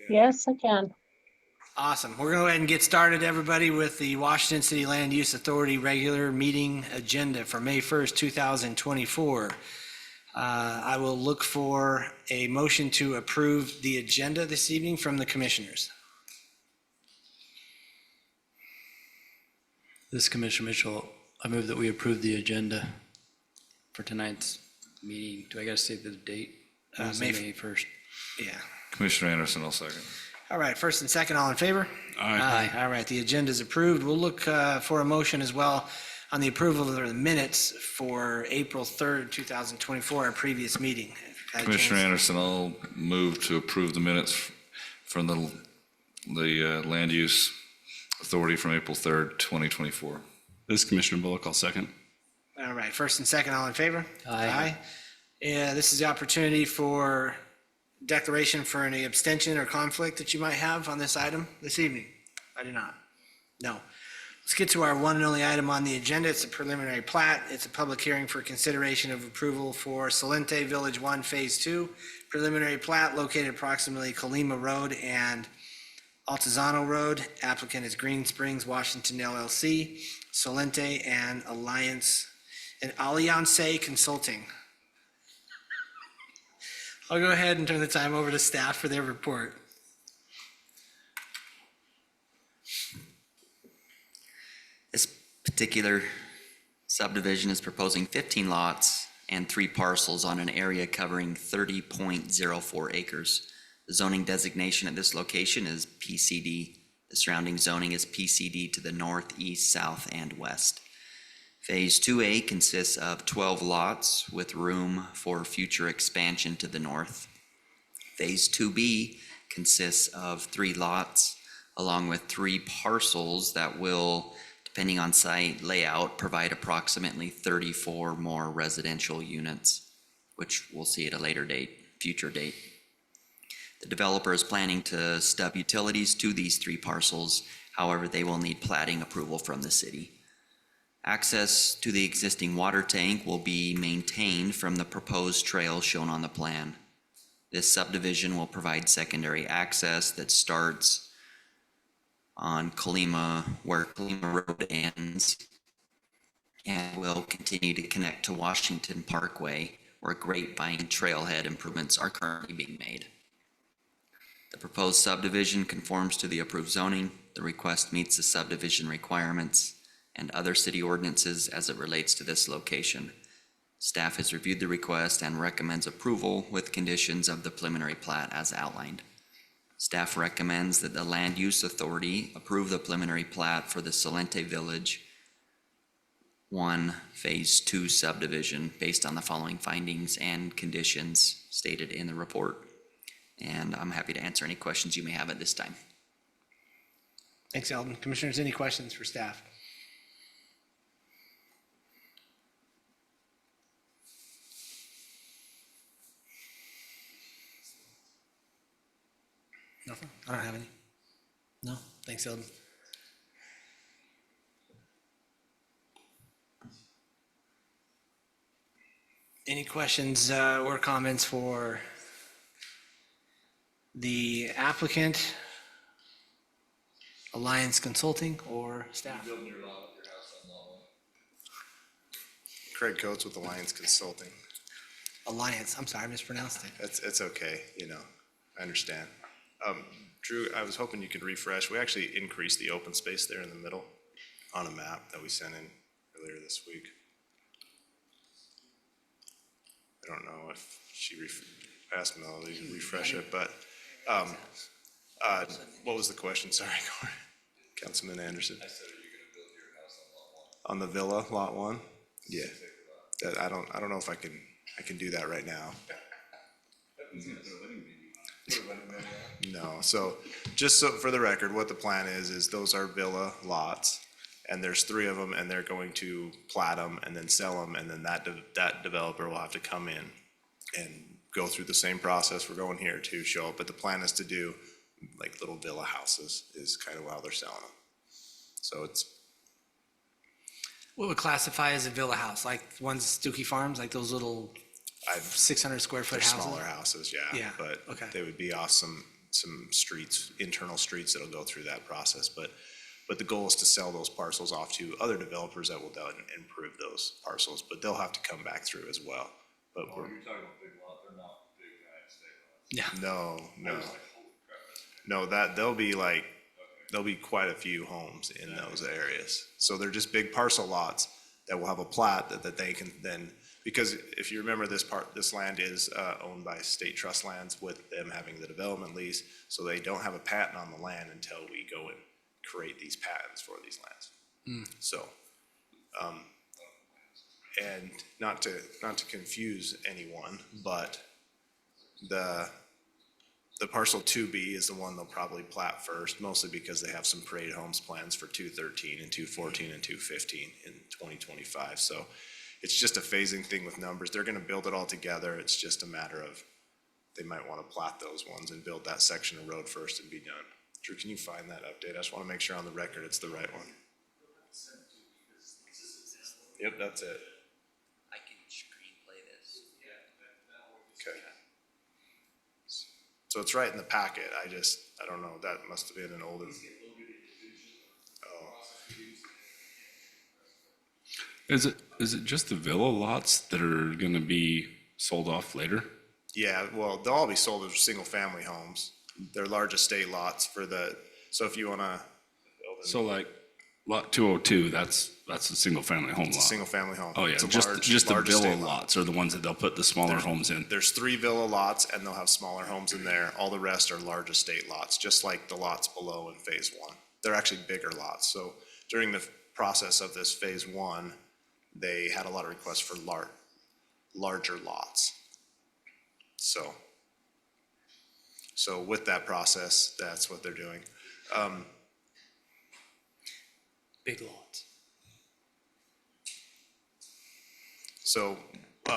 Yes, I can. Awesome. We're going to go ahead and get started, everybody, with the Washington City Land Use Authority regular meeting agenda for May 1st, 2024. I will look for a motion to approve the agenda this evening from the commissioners. This is Commissioner Mitchell. I move that we approve the agenda for tonight's meeting. Do I got to say the date? May May 1st. Yeah. Commissioner Anderson, I'll second. All right, first and second, all in favor? Aye. All right, the agenda is approved. We'll look for a motion as well on the approval of the minutes for April 3rd, 2024, our previous meeting. Commissioner Anderson, I'll move to approve the minutes from the Land Use Authority from April 3rd, 2024. This is Commissioner Bullock. I'll second. All right, first and second, all in favor? Aye. Yeah, this is the opportunity for declaration for any abstention or conflict that you might have on this item this evening. I do not. No. Let's get to our one and only item on the agenda. It's a preliminary plat. It's a public hearing for consideration of approval for Salente Village 1 Phase 2. Preliminary plat located approximately Colima Road and Altazano Road. Applicant is Green Springs, Washington LLC, Salente and Alliance Consulting. I'll go ahead and turn the time over to staff for their report. This particular subdivision is proposing 15 lots and 3 parcels on an area covering 30.04 acres. The zoning designation at this location is PCD. The surrounding zoning is PCD to the north, east, south, and west. Phase 2A consists of 12 lots with room for future expansion to the north. Phase 2B consists of 3 lots along with 3 parcels that will, depending on site layout, provide approximately 34 more residential units, which we'll see at a later date, future date. The developer is planning to stub utilities to these 3 parcels. However, they will need platting approval from the city. Access to the existing water tank will be maintained from the proposed trail shown on the plan. This subdivision will provide secondary access that starts on Colima, where Colima Road ends, and will continue to connect to Washington Parkway, where Grapevine Trailhead improvements are currently being made. The proposed subdivision conforms to the approved zoning. The request meets the subdivision requirements and other city ordinances as it relates to this location. Staff has reviewed the request and recommends approval with conditions of the preliminary plat as outlined. Staff recommends that the Land Use Authority approve the preliminary plat for the Salente Village 1 Phase 2 subdivision based on the following findings and conditions stated in the report. And I'm happy to answer any questions you may have at this time. Thanks, Eldon. Commissioners, any questions for staff? Nothing? I don't have any. No? Thanks, Eldon. Any questions or comments for the applicant, Alliance Consulting, or staff? Craig Coates with Alliance Consulting. Alliance, I'm sorry, I mispronounced it. It's okay, I understand. Drew, I was hoping you could refresh. We actually increased the open space there in the middle on a map that we sent in earlier this week. I don't know if she asked Melody to refresh it, but what was the question? Sorry, Councilman Anderson. I said, are you going to build your house on lot 1? On the villa, lot 1? Yeah. I don't know if I can do that right now. No, so just so for the record, what the plan is those are villa lots, and there's 3 of them, and they're going to plat them and then sell them, and then that developer will have to come in and go through the same process we're going here to show up. But the plan is to do like little villa houses is kind of how they're selling them. So it's. What would classify as a villa house? Like ones Stookie Farms, like those little 600 square foot houses? Smaller houses, yeah. Yeah, But okay. they would be off some some streets, internal streets that'll go through that process. But the goal is to sell those parcels off to other developers that will then improve those parcels, but they'll have to come back through as well. But we're, You're talking about big lot, they're not big giant state lots. no, there'll be quite a few homes in those areas. So they're just big parcel lots that will have a plat that they can then, because if you remember this land is owned by state trust lands with them having the development lease. So they don't have a patent on the land until we go and create these patents for these lands. So, and not to confuse anyone, but the parcel 2B is the one they'll probably plat first, mostly because they have some parade homes plans for 213 and 214 and 215 in 2025. So it's just a phasing thing with numbers. They're gonna build it all together. It's just a matter of, they might wanna plat those ones and build that section of road first and be done. Drew, can you find that update? I just wanna make sure on the record it's the right one. Yep, that's it. I can screenplay this. Okay. So it's right in the packet. I don't know. That must have been an older. Oh, Is it just the villa lots that are gonna be sold off later? yeah, well, they'll all be sold as single-family homes. They're large estate lots so if you wanna build So like lot 202, that's a single family home a lot. single-family home. Oh yeah, It's a just the large villa estate lot. lots are the ones that they'll put the smaller homes in. There's 3 villa lots and they'll have smaller homes in there. All the rest are large estate lots, just like the lots below in phase 1. They're actually bigger lots. So during the process of this phase 1, they had a lot of requests for larger lots. So with that process, that's what they're doing. Big lots. So,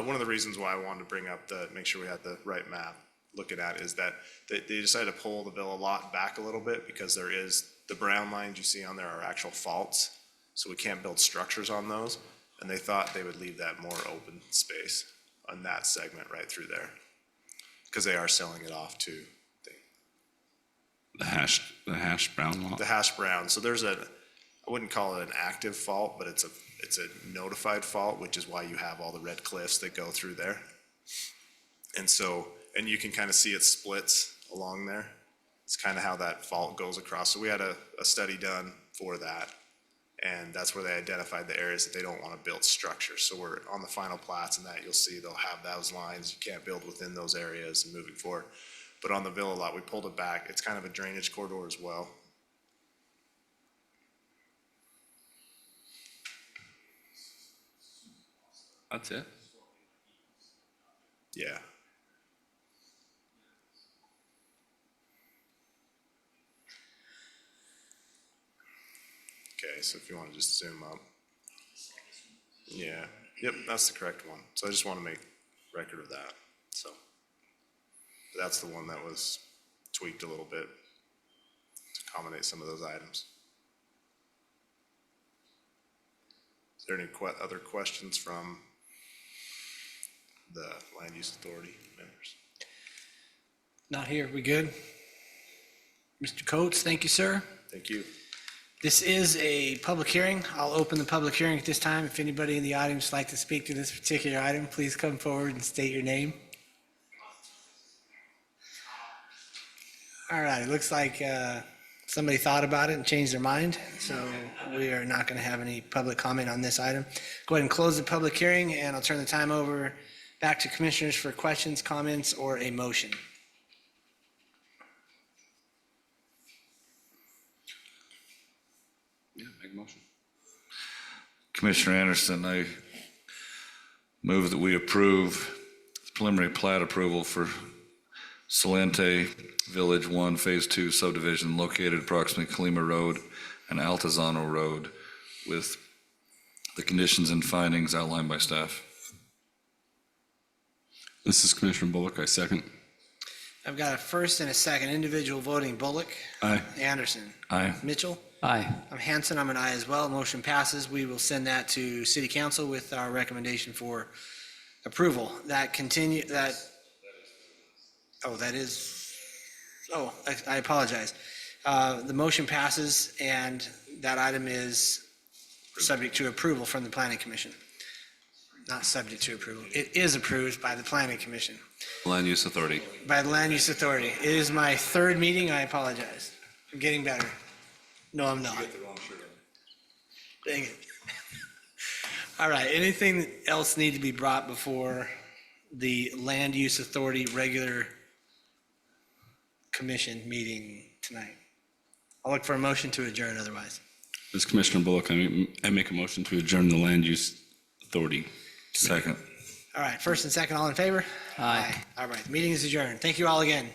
one of the reasons why I wanted to bring up make sure we had the right map looking at is that they decided to pull the villa lot back a little bit because the brown lines you see on there are actual faults. So we can't build structures on those. And they thought they would leave that more open space on that segment right through there. Because they are selling it off to The hash brown lot. the hash brown. So I wouldn't call it an active fault, but it's a notified fault, which is why you have all the red cliffs that go through there. And you can kind of see it splits along there. It's kind of how that fault goes across. So we had a study done for that. And that's where they identified the areas that they don't want to build structures. So we're on the final plats and that you'll see they'll have those lines. You can't build within those areas and moving forward. But on the villa lot, we pulled it back. It's kind of a drainage corridor as well. That's it. Yeah. Okay, so if you want to just zoom up. Yeah, yep, that's the correct one. So I just want to make record of that, so. That's the one that was tweaked a little bit to accommodate some of those items. Is there any other questions from the Land Use Authority members? Not here, we good? Mr. Coates, thank you, sir. Thank you. This is a public hearing. I'll open the public hearing at this time. If anybody in the audience would like to speak to this particular item, please come forward and state your name. All right, it looks like somebody thought about it and changed their mind, so we are not going to have any public comment on this item. Go ahead and close the public hearing, and I'll turn the time over back to commissioners for questions, comments, or a motion. Yeah, make a motion. Commissioner Anderson, I move that we approve preliminary plat approval for Salente Village 1, Phase 2 subdivision located approximately Kalima Road and Altazano Road with the conditions and findings outlined by staff. This is Commissioner Bullock. I second. I've got a first and a second. Individual voting, Bullock. Aye. Anderson. Aye. Mitchell. Aye. I'm Hanson. I'm an aye as well. Motion passes. We will send that to City Council with our recommendation for approval. That is, Oh, I apologize. The motion passes and that item is subject to approval from the planning commission. Not subject to approval. It is approved by the planning commission, Land Use Authority. by the land use authority. It is my third meeting. I apologize. I'm getting better. No, I'm not. Dang it. All right, anything else need to be brought before the land use authority regular commission meeting tonight? I'll look for a motion to adjourn otherwise. This is Commissioner Bullock. I make a motion to adjourn the Land Use Authority. Second. All right, first and second, all in favor? Aye. All right, the meeting is adjourned. Thank you all again.